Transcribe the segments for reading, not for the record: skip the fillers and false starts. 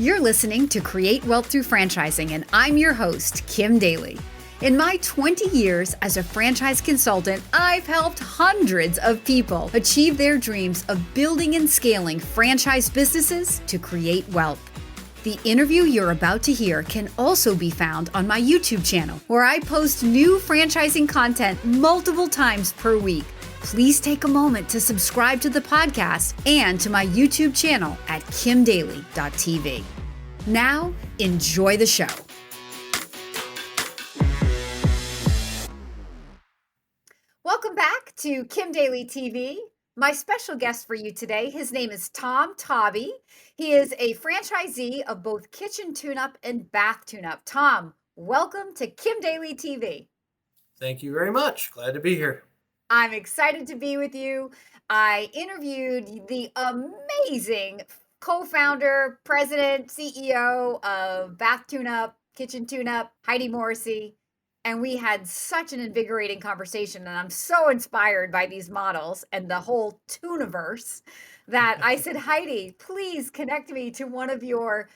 You're listening to Create Wealth Through Franchising, and I'm your host, Kim Daly. In my 20 years as a franchise consultant, I've helped hundreds of people achieve their dreams of building and scaling franchise businesses to create wealth. The interview you're about to hear can also be found on my YouTube channel, where I post new franchising content multiple times per week. Please take a moment to subscribe to the podcast and to my YouTube channel at kimdaly.tv. Now, enjoy the show. Welcome back to Kim Daly TV. My special guest for you today, his name is Tom Taube. He is a franchisee of both kitchen tune-up and bath tune-up. Tom, welcome to Kim Daly TV. Thank you very much. Glad to be here. I'm excited to be with you. I interviewed the amazing co-founder, president, CEO of Bath Tune-Up, Kitchen Tune-Up, Heidi Morrissey, and we had such an invigorating conversation, and I'm so inspired by these models and the whole Tuniverse that I said, Heidi, please connect me to one of your,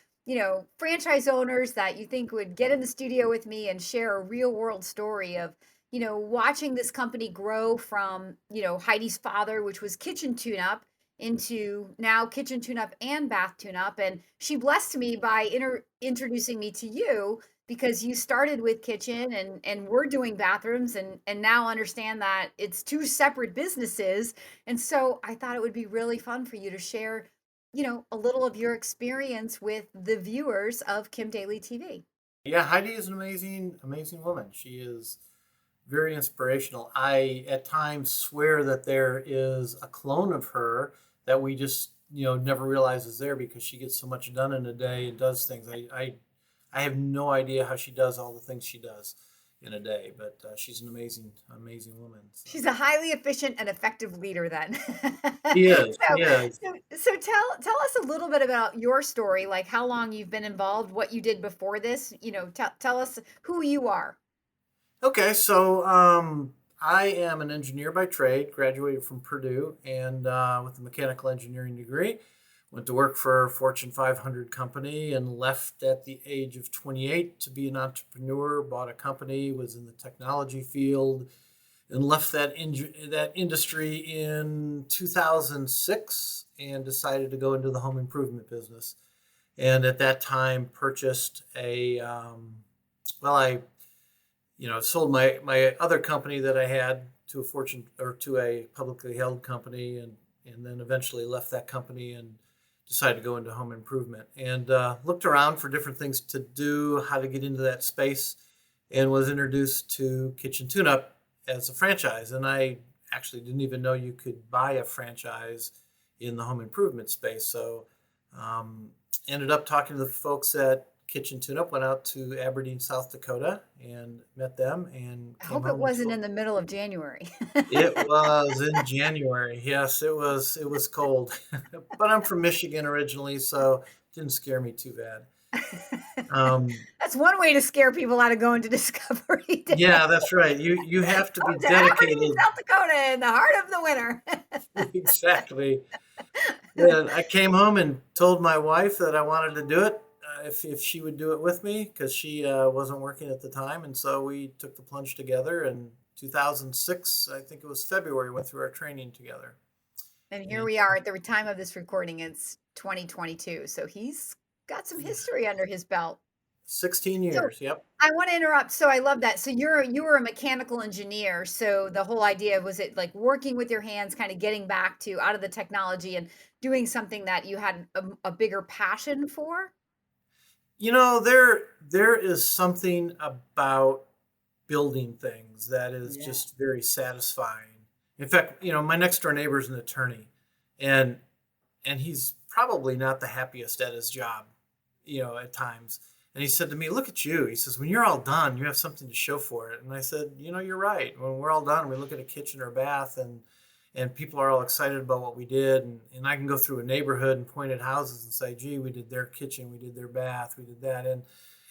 franchise owners that you think would get in the studio with me and share a real-world story of watching this company grow from, Heidi's father, which was Kitchen Tune-Up, into now Kitchen Tune-Up and Bath Tune-Up. And she blessed me by introducing me to you because you started with kitchen and we're doing bathrooms and now understand that it's two separate businesses. And so I thought it would be really fun for you to share, a little of your experience with the viewers of Kim Daly TV. Yeah, Heidi is an amazing, amazing woman. She is very inspirational. I, at times, swear that there is a clone of her that we just, never realize is there because she gets so much done in a day and does things. I have no idea how she does all the things she does in a day, but she's an amazing, amazing woman. So. She's a highly efficient and effective leader then. She is, So tell us a little bit about your story, like how long you've been involved, what you did before this, tell us who you are. Okay, so I am an engineer by trade, graduated from Purdue and with a mechanical engineering degree. Went to work for a Fortune 500 company and left at the age of 28 to be an entrepreneur, bought a company, was in the technology field, and left that industry in 2006 and decided to go into the home improvement business. And at that time purchased sold my other company that I had to a publicly held company and then eventually left that company and decided to go into home improvement and looked around for different things to do, how to get into that space, and was introduced to Kitchen Tune-Up as a franchise. And I actually didn't even know you could buy a franchise in the home improvement space. So ended up talking to the folks at Kitchen Tune-Up, went out to Aberdeen, South Dakota, and met them. And I hope it wasn't in the middle of January. It was in January. Yes, it was cold. But I'm from Michigan originally, so it didn't scare me too bad. That's one way to scare people out of going to Discovery Day. Yeah, that's right. You have to be dedicated. Aberdeen, South Dakota, in the heart of the winter. Exactly. And I came home and told my wife that I wanted to do it. If she would do it with me, because she wasn't working at the time. And so we took the plunge together in 2006, I think it was February, went through our training together. And here we are at the time of this recording, it's 2022. So he's got some history under his belt. 16 years, yep. I want to interrupt. So I love that. So you were a mechanical engineer. So the whole idea, was it like working with your hands, kind of getting back to out of the technology and doing something that you had a bigger passion for? There is something about building things that is just very satisfying. In fact, my next door neighbor is an attorney, and he's probably not the happiest at his job, at times. And he said to me, "Look at you." He says, "When you're all done, you have something to show for it." And I said, "You're right. When we're all done, we look at a kitchen or bath and people are all excited about what we did. And I can go through a neighborhood and point at houses and say, gee, we did their kitchen, we did their bath, we did that."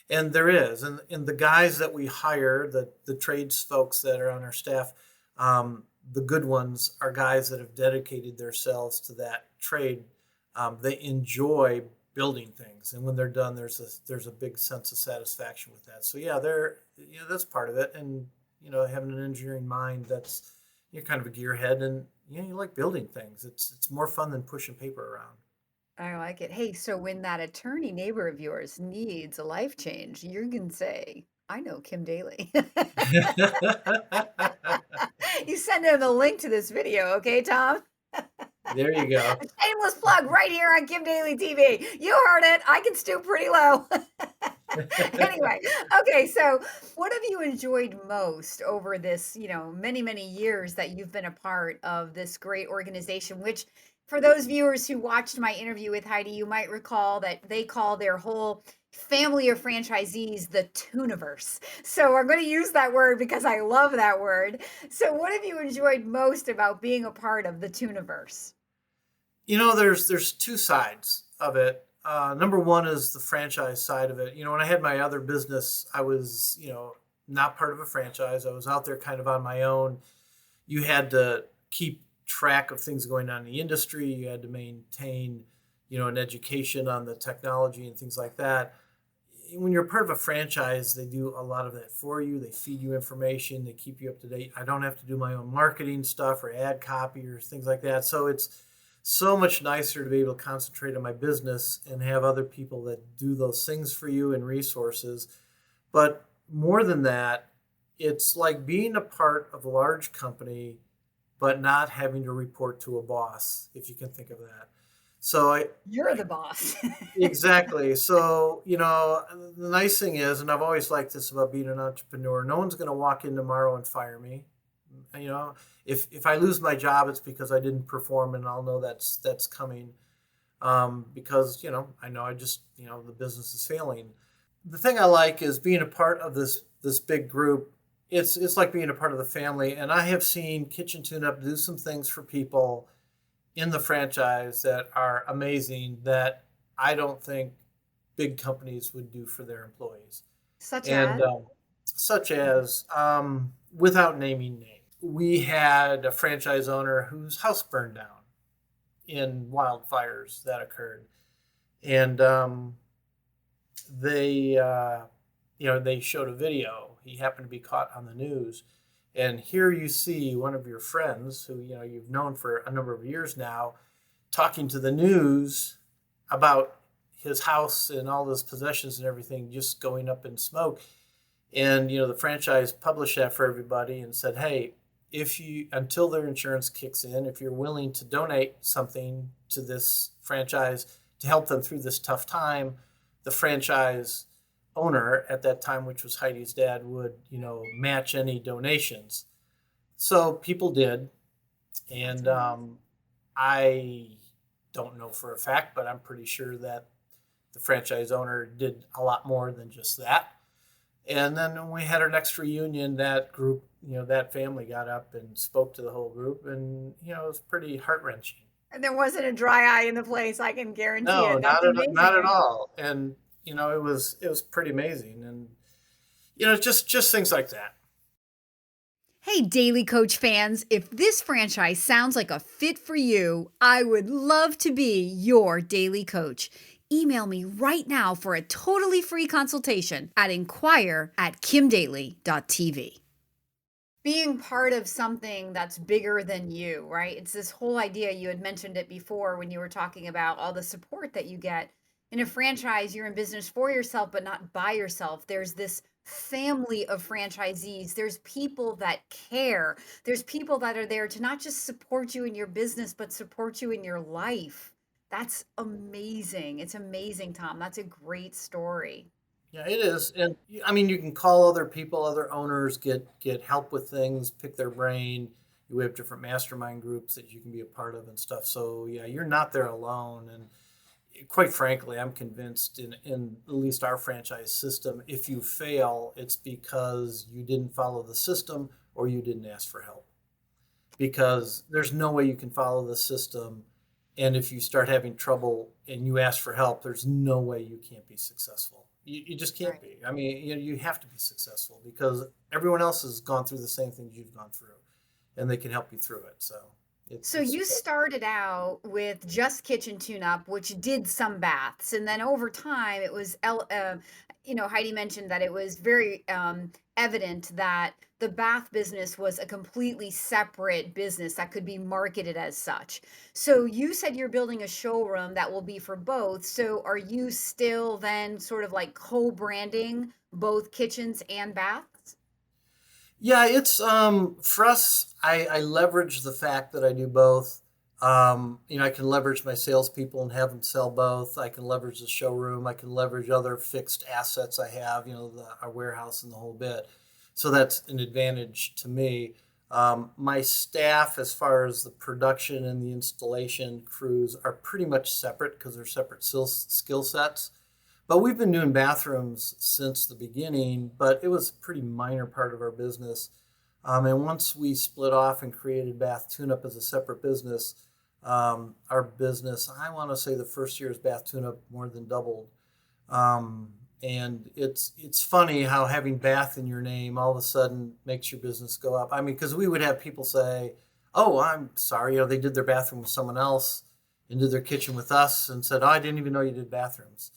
And there is. And the guys that we hire, the trades folks that are on our staff, the good ones are guys that have dedicated themselves to that trade. They enjoy building things, and when they're done, there's a big sense of satisfaction with that. So yeah, that's part of it, and having an engineering mind, that's you're kind of a gearhead, and you like building things. It's more fun than pushing paper around. I like it. Hey, so when that attorney neighbor of yours needs a life change, you can say, I know Kim Daly. You send him the link to this video, okay, Tom? There you go. A shameless plug right here on Kim Daly TV. You heard it. I can stoop pretty low. Anyway, okay, so what have you enjoyed most over this, many, many years that you've been a part of this great organization, which for those viewers who watched my interview with Heidi, you might recall that they call their whole family of franchisees the Tooniverse. So I'm going to use that word because I love that word. So what have you enjoyed most about being a part of the Tooniverse? There's two sides of it. Number one is the franchise side of it. When I had my other business, I was, not part of a franchise. I was out there kind of on my own. You had to keep track of things going on in the industry. You had to maintain, an education on the technology and things like that. When you're part of a franchise, they do a lot of that for you. They feed you information. They keep you up to date. I don't have to do my own marketing stuff or ad copy or things like that. So it's so much nicer to be able to concentrate on my business and have other people that do those things for you and resources. But more than that, it's like being a part of a large company, but not having to report to a boss, if you can think of that. So You're the boss. exactly. So, the nice thing is, and I've always liked this about being an entrepreneur, no one's going to walk in tomorrow and fire me. You know, if I lose my job, it's because I didn't perform, and I'll know that's coming, because I know the business is failing. The thing I like is being a part of this big group. It's like being a part of the family, and I have seen Kitchen Tune Up do some things for people in the franchise that are amazing that I don't think big companies would do for their employees. Such And as? such as, without naming names, we had a franchise owner whose house burned down in wildfires that occurred. And they showed a video. He happened to be caught on the news. And here you see one of your friends who you've known for a number of years now talking to the news about his house and all his possessions and everything just going up in smoke. And the franchise published that for everybody and said, hey, if you until their insurance kicks in, if you're willing to donate something to this franchise to help them through this tough time, the franchise owner at that time, which was Heidi's dad, would match any donations. So people did, and I don't know for a fact, but I'm pretty sure that the franchise owner did a lot more than just that. And then when we had our next reunion, that group, that family got up and spoke to the whole group, and it was pretty heart wrenching. And there wasn't a dry eye in the place, I can guarantee No, it. That's not at amazing. all. And it was pretty amazing, and just things like that. Hey, Daly Coach fans, if this franchise sounds like a fit for you, I would love to be your Daly Coach. Email me right now for a totally free consultation at inquire@kimdaly.tv. Being part of something that's bigger than you, right? It's this whole idea. You had mentioned it before when you were talking about all the support that you get. In a franchise, you're in business for yourself, but not by yourself. There's this family of franchisees. There's people that care. There's people that are there to not just support you in your business, but support you in your life. That's amazing. It's amazing, Tom. That's a great story. Yeah, it is. And I mean, you can call other people, other owners, get help with things, pick their brain. We have different mastermind groups that you can be a part of and stuff. So yeah, you're not there alone. And quite frankly, I'm convinced in at least our franchise system, if you fail, it's because you didn't follow the system or you didn't ask for help. Because there's no way you can follow the system, and if you start having trouble and you ask for help, there's no way you can't be successful. You just can't Right. be. I mean, you have to be successful because everyone else has gone through the same things you've gone through, and they can help you through it. So So It's you started out with just kitchen tune-up, which did some baths, and then over time it was, Heidi mentioned that it was very evident that the bath business was a completely separate business that could be marketed as such. So you said you're building a showroom that will be for both. So are you still then sort of like co-branding both kitchens and baths? Yeah, it's for us. I leverage the fact that I do both. I can leverage my salespeople and have them sell both. I can leverage the showroom. I can leverage other fixed assets I have. Our warehouse and the whole bit. So that's an advantage to me. My staff, as far as the production and the installation crews, are pretty much separate because they're separate skill sets. But we've been doing bathrooms since the beginning, but it was a pretty minor part of our business. And once we split off and created Bath Tune Up as a separate business, our business, I want to say the first year's Bath Tune Up more than doubled. And it's funny how having Bath in your name all of a sudden makes your business go up. I mean, because we would have people say, "Oh, I'm sorry, they did their bathroom with someone else and did their kitchen with us," and said, "Oh, I didn't even know you did bathrooms."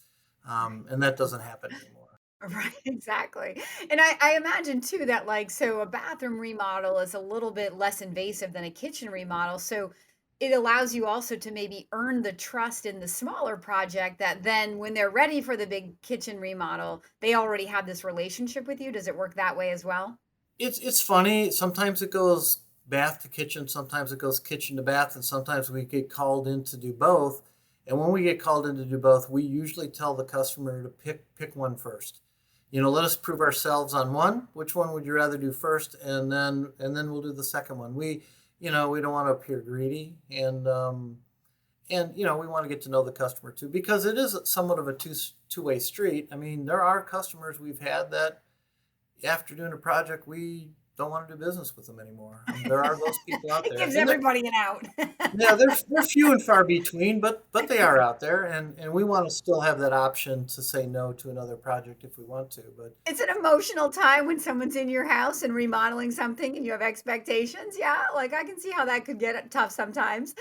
Right. And that doesn't happen anymore. Right, exactly. And I imagine too that like so a bathroom remodel is a little bit less invasive than a kitchen remodel. So it allows you also to maybe earn the trust in the smaller project that then when they're ready for the big kitchen remodel, they already have this relationship with you. Does it work that way as well? It's funny. Sometimes it goes bath to kitchen, sometimes it goes kitchen to bath, and sometimes we get called in to do both. And when we get called in to do both, we usually tell the customer to pick one first. Let us prove ourselves on one. Which one would you rather do first, and then we'll do the second one. We don't want to appear greedy, and we want to get to know the customer too, because it is somewhat of a two-way street. I mean, there are customers we've had that after doing a project, we don't want to do business with them anymore. There are those people out It there, gives and everybody an out. yeah, they're few and far between, but they are out there, and we want to still have that option to say no to another project if we want to. But It's an emotional time when someone's in your house and remodeling something and you have expectations. Yeah, like I can see how that could get tough sometimes.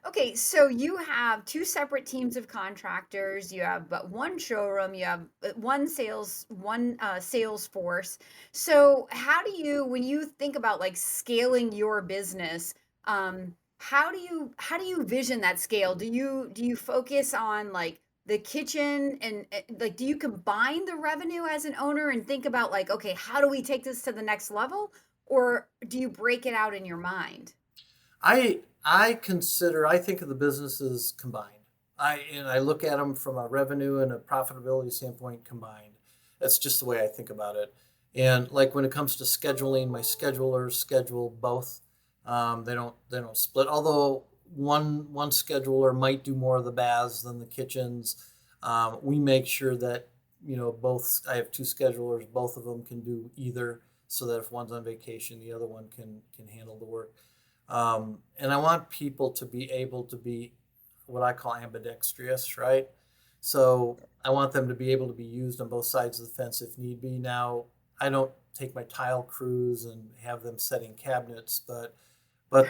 Okay, so you have two separate teams of contractors. You have but one showroom. You have one sales force. So how do you, when you think about like scaling your business, how do you vision that scale? Do you focus on like the kitchen and like do you combine the revenue as an owner and think about like okay, how do we take this to the next level, or do you break it out in your mind? I think of the businesses combined. I look at them from a revenue and a profitability standpoint combined. That's just the way I think about it. And like when it comes to scheduling, my schedulers schedule both. They don't split. Although one scheduler might do more of the baths than the kitchens. We make sure that both. I have two schedulers. Both of them can do either, so that if one's on vacation, the other one can handle the work. And I want people to be able to be what I call ambidextrous, right? So I want them to be able to be used on both sides of the fence if need be. Now, I don't take my tile crews and have them setting cabinets, but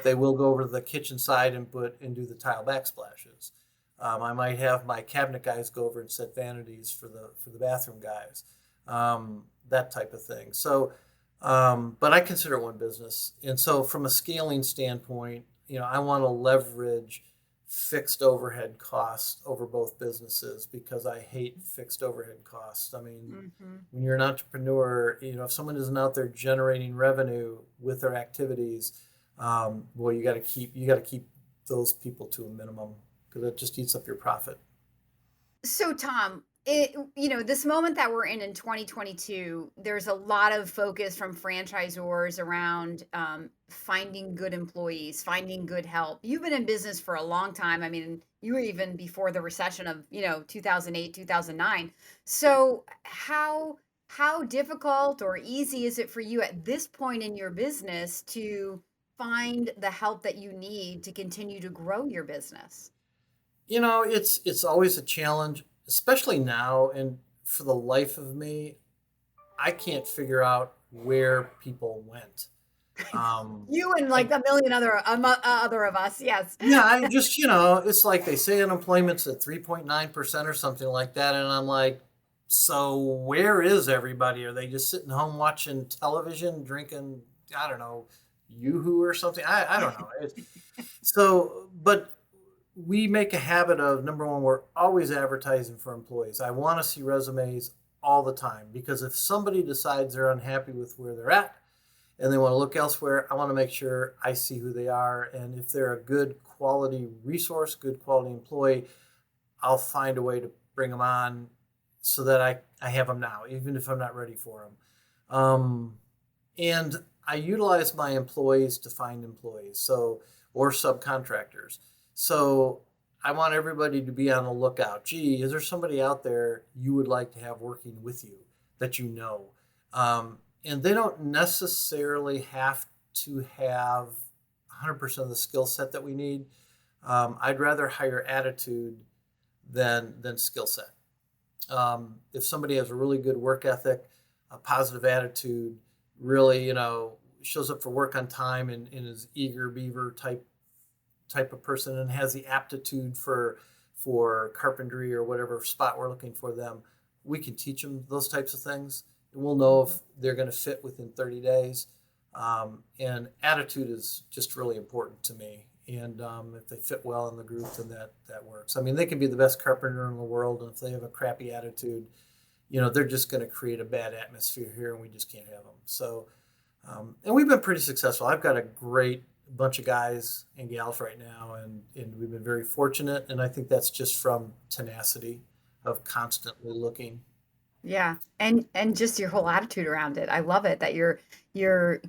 they will go over to the kitchen side and do the tile backsplashes. I might have my cabinet guys go over and set vanities for the bathroom guys, that type of thing. So, but I consider it one business, and so from a scaling standpoint, I want to leverage fixed overhead costs over both businesses because I hate fixed overhead costs. I mean, Hmm. when you're an entrepreneur, if someone isn't out there generating revenue with their activities, well, you got to keep those people to a minimum because it just eats up your profit. So Tom, this moment that we're in 2022, there's a lot of focus from franchisors around finding good employees, finding good help. You've been in business for a long time. I mean, you were even before the recession of 2008, 2009. So how difficult or easy is it for you at this point in your business to find the help that you need to continue to grow your business? It's always a challenge, especially now. And for the life of me, I can't figure out where people went. You and like I, a million other of us. Yes. yeah, I just, it's like they say unemployment's at 3.9% or something like that. And I'm like, so where is everybody? Are they just sitting home watching television, drinking, I don't know, Yoo-hoo or something? I don't know. So, but we make a habit of number one, we're always advertising for employees. I want to see resumes all the time because if somebody decides they're unhappy with where they're at and they want to look elsewhere, I want to make sure I see who they are. And if they're a good quality resource, good quality employee, I'll find a way to bring them on so that I have them now, even if I'm not ready for them. And I utilize my employees to find employees, so or subcontractors. So I want everybody to be on the lookout. Gee, is there somebody out there you would like to have working with you that you know? And they don't necessarily have to have 100% of the skill set that we need. I'd rather hire attitude than skill set. If somebody has a really good work ethic, a positive attitude, really, shows up for work on time and is eager beaver type of person and has the aptitude for carpentry or whatever spot we're looking for them, we can teach them those types of things. And we'll know if they're going to fit within 30 days. And attitude is just really important to me. And if they fit well in the group, then that works. I mean, they can be the best carpenter in the world, and if they have a crappy attitude, they're just going to create a bad atmosphere here, and we just can't have them. So, and we've been pretty successful. I've got a great bunch of guys and gals right now, and we've been very fortunate. And I think that's just from tenacity of constantly looking. Yeah. And just your whole attitude around it. I love it that you're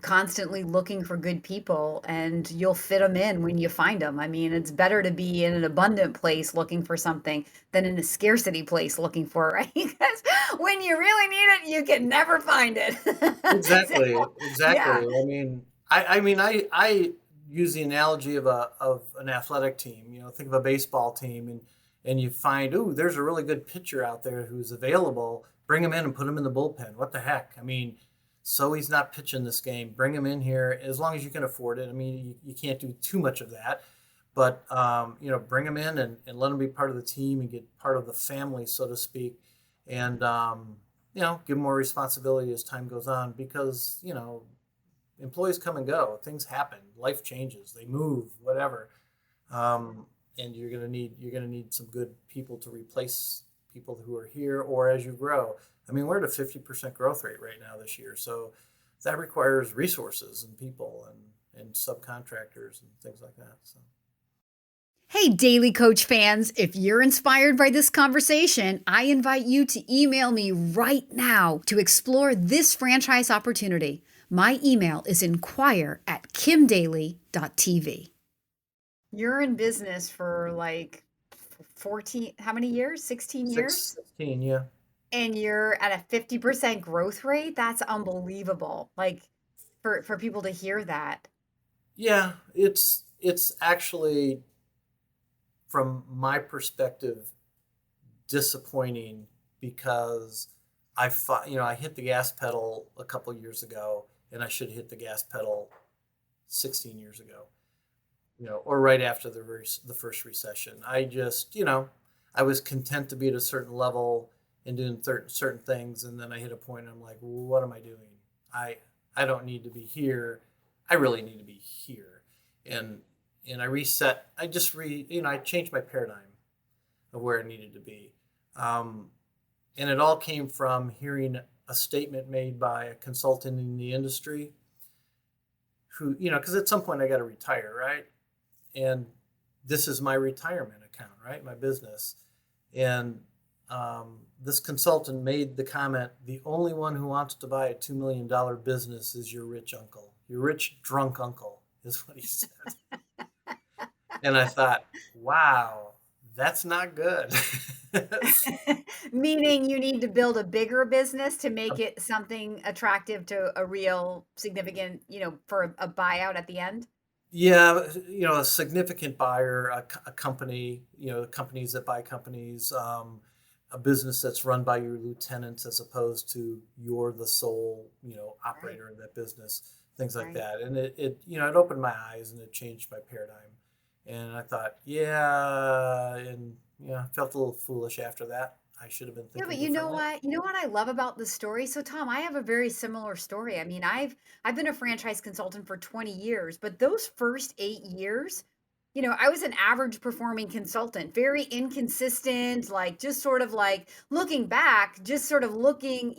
constantly looking for good people and you'll fit them in when you find them. I mean, it's better to be in an abundant place looking for something than in a scarcity place looking for it, right? Because when you really need it, you can never find it. So, Exactly, yeah. exactly. I use the analogy of an athletic team. Think of a baseball team, and you find, ooh, there's a really good pitcher out there who's available. Bring him in and put him in the bullpen. What the heck? I mean, so he's not pitching this game. Bring him in here as long as you can afford it. I mean, you can't do too much of that, but bring him in and let him be part of the team and get part of the family, so to speak, and give him more responsibility as time goes on because employees come and go, things happen, life changes, they move, whatever, and you're gonna need some good people to replace people who are here or as you grow. I mean, we're at a 50% growth rate right now this year, so that requires resources and people and subcontractors and things like that. So. Hey, Daily Coach fans, if you're inspired by this conversation, I invite you to email me right now to explore this franchise opportunity. My email is inquire@kimdaly.tv. You're in business for like 14, how many years? 16 years? 16, yeah. And you're at a 50% growth rate? That's unbelievable. Like for people to hear that. Yeah, it's actually from my perspective disappointing because I hit the gas pedal a couple years ago and I should have hit the gas pedal 16 years ago, or right after the first recession. I was content to be at a certain level and doing certain things, and then I hit a point and I'm like, well, what am I doing? I I don't need to be here. I really need to be here, and I reset. I changed my paradigm of where it needed to be. Um, and it all came from hearing a statement made by a consultant in the industry who, because at some point I got to retire, right? And this is my retirement account, right? My business. And this consultant made the comment, the only one who wants to buy a $2 million business is your rich uncle. Your rich drunk uncle is what he said. And I thought, wow, that's not good. Meaning you need to build a bigger business to make it something attractive to a real significant, for a buyout at the end? Yeah, a significant buyer, a company, companies that buy companies, a business that's run by your lieutenants as opposed to you're the sole, Right. operator of that business. things like Right. that. And it opened my eyes and it changed my paradigm. And I thought, yeah, and I felt a little foolish after that. I should have been Yeah, thinking but you know differently. what? You know what I love about this story? So Tom, I have a very similar story. I mean, I've been a franchise consultant for 20 years, but those first 8 years, I was an average performing consultant, very inconsistent, like just sort of like looking back, just sort of looking,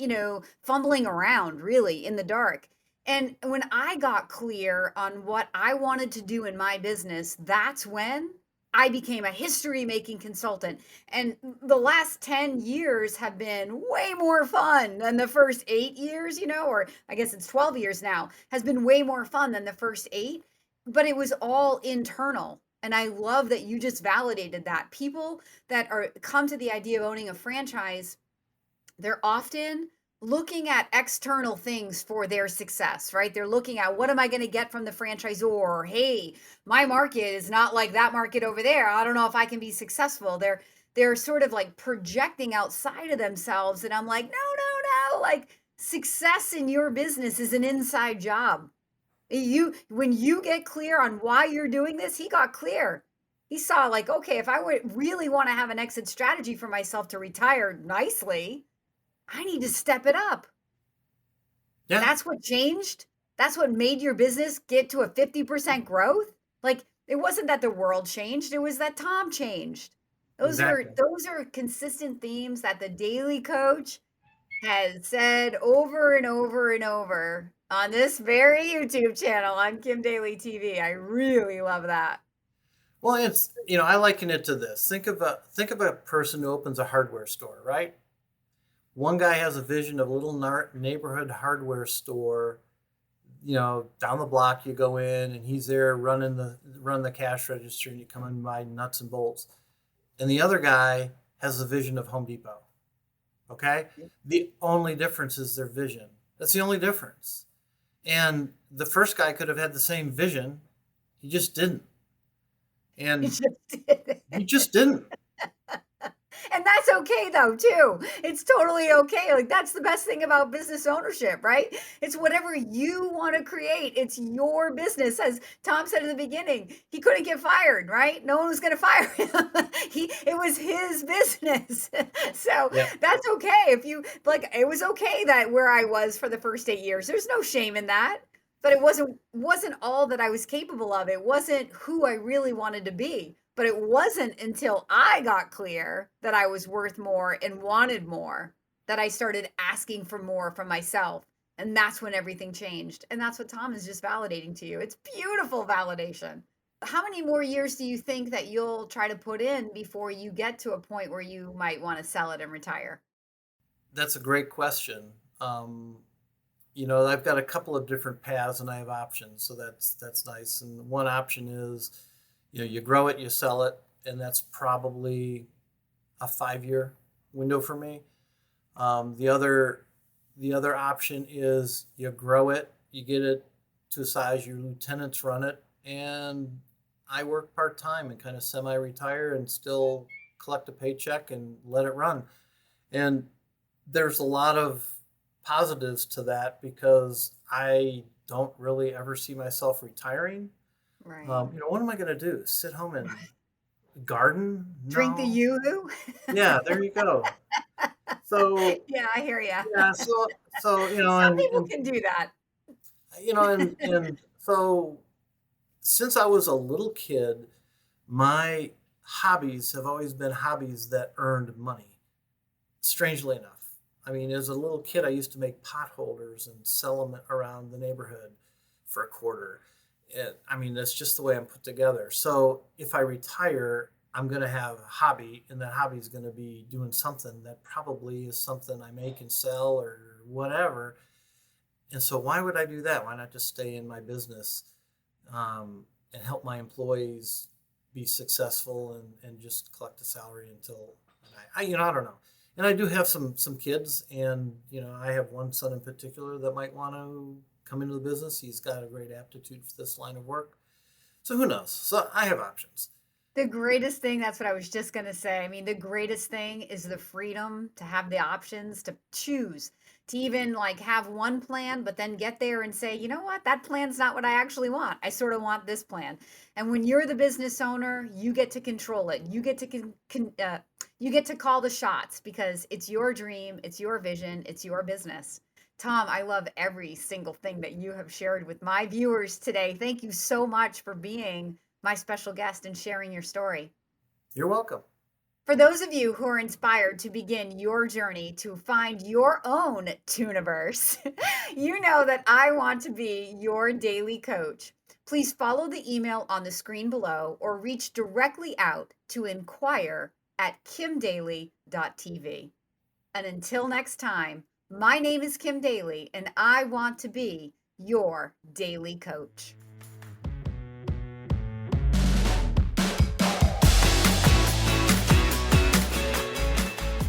fumbling around really in the dark. And when I got clear on what I wanted to do in my business, that's when I became a history making consultant. And the last 10 years have been way more fun than the first 8 years, or I guess it's 12 years now, has been way more fun than the first eight. But it was all internal. And I love that you just validated that. People that are come to the idea of owning a franchise, they're often looking at external things for their success, right? They're looking at what am I going to get from the franchisor? Or, hey, my market is not like that market over there. I don't know if I can be successful. They're sort of like projecting outside of themselves. And I'm like, no, no, no. Like success in your business is an inside job. When you get clear on why you're doing this, he got clear. He saw like, okay, if I would really want to have an exit strategy for myself to retire nicely, I need to step it up. Yeah, That's what changed. That's what made your business get to a 50% growth. Like it wasn't that the world changed, it was that Tom changed. Those are exactly. those are consistent themes that the Daily Coach has said over and over and over on this very YouTube channel on Kim Daly TV. I really love that. Well, I liken it to this. Think of a person who opens a hardware store, right? One guy has a vision of a little neighborhood hardware store. Down the block you go in, and he's there run the cash register, and you come in and buy nuts and bolts. And the other guy has the vision of Home Depot. Okay, the only difference is their vision. That's the only difference. And the first guy could have had the same vision, he just didn't. You And just did. he just didn't. And that's okay though, too. It's totally okay. Like that's the best thing about business ownership, right? It's whatever you want to create. It's your business. As Tom said in the beginning, he couldn't get fired, right? No one was going to fire him. It was his business. So Yeah, that's okay. If you like, it was okay that where I was for the first 8 years. There's no shame in that. But it wasn't all that I was capable of. It wasn't who I really wanted to be. But it wasn't until I got clear that I was worth more and wanted more that I started asking for more from myself. And that's when everything changed. And that's what Tom is just validating to you. It's beautiful validation. How many more years do you think that you'll try to put in before you get to a point where you might want to sell it and retire? that's a great question. Um, I've got a couple of different paths and I have options, so that's nice. And one option is, you grow it, you sell it, and that's probably a 5 year window for me. The other option is you grow it, you get it to a size, your lieutenants run it, and I work part time and kind of semi retire and still collect a paycheck and let it run. And there's a lot of positives to that because I don't really ever see myself retiring. Right. What am I going to do? Sit home and garden? Drink the No. yoo-hoo? Yeah, there you go. So Yeah, I hear you. yeah, so Some people can do that. and so since I was a little kid, my hobbies have always been hobbies that earned money. Strangely enough. I mean, as a little kid, I used to make pot holders and sell them around the neighborhood for a quarter. I mean, that's just the way I'm put together. So if I retire, I'm going to have a hobby, and that hobby is going to be doing something that probably is something I make and sell or whatever. And so, why would I do that? Why not just stay in my business and help my employees be successful and just collect a salary until I don't know. And I do have some kids, and I have one son in particular that might want to come into the business. He's got a great aptitude for this line of work. So who knows? So I have options. The greatest thing, that's what I was just going to say. I mean, the greatest thing is the freedom to have the options to choose. to even like have one plan, but then get there and say, you know what, that plan's not what I actually want. I sort of want this plan. And when you're the business owner, you get to control it. You get to you get to call the shots because it's your dream, it's your vision, it's your business. Tom, I love every single thing that you have shared with my viewers today. Thank you so much for being my special guest and sharing your story. You're welcome. For those of you who are inspired to begin your journey to find your own Tooniverse, you know that I want to be your daily coach. Please follow the email on the screen below or reach directly out to inquire at kimdaly.tv. And until next time, my name is Kim Daly, and I want to be your daily coach.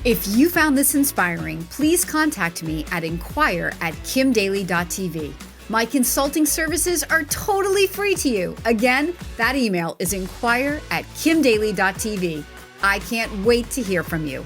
If you found this inspiring, please contact me at inquire@kimdaly.tv. My consulting services are totally free to you. Again, that email is inquire@kimdaly.tv. I can't wait to hear from you.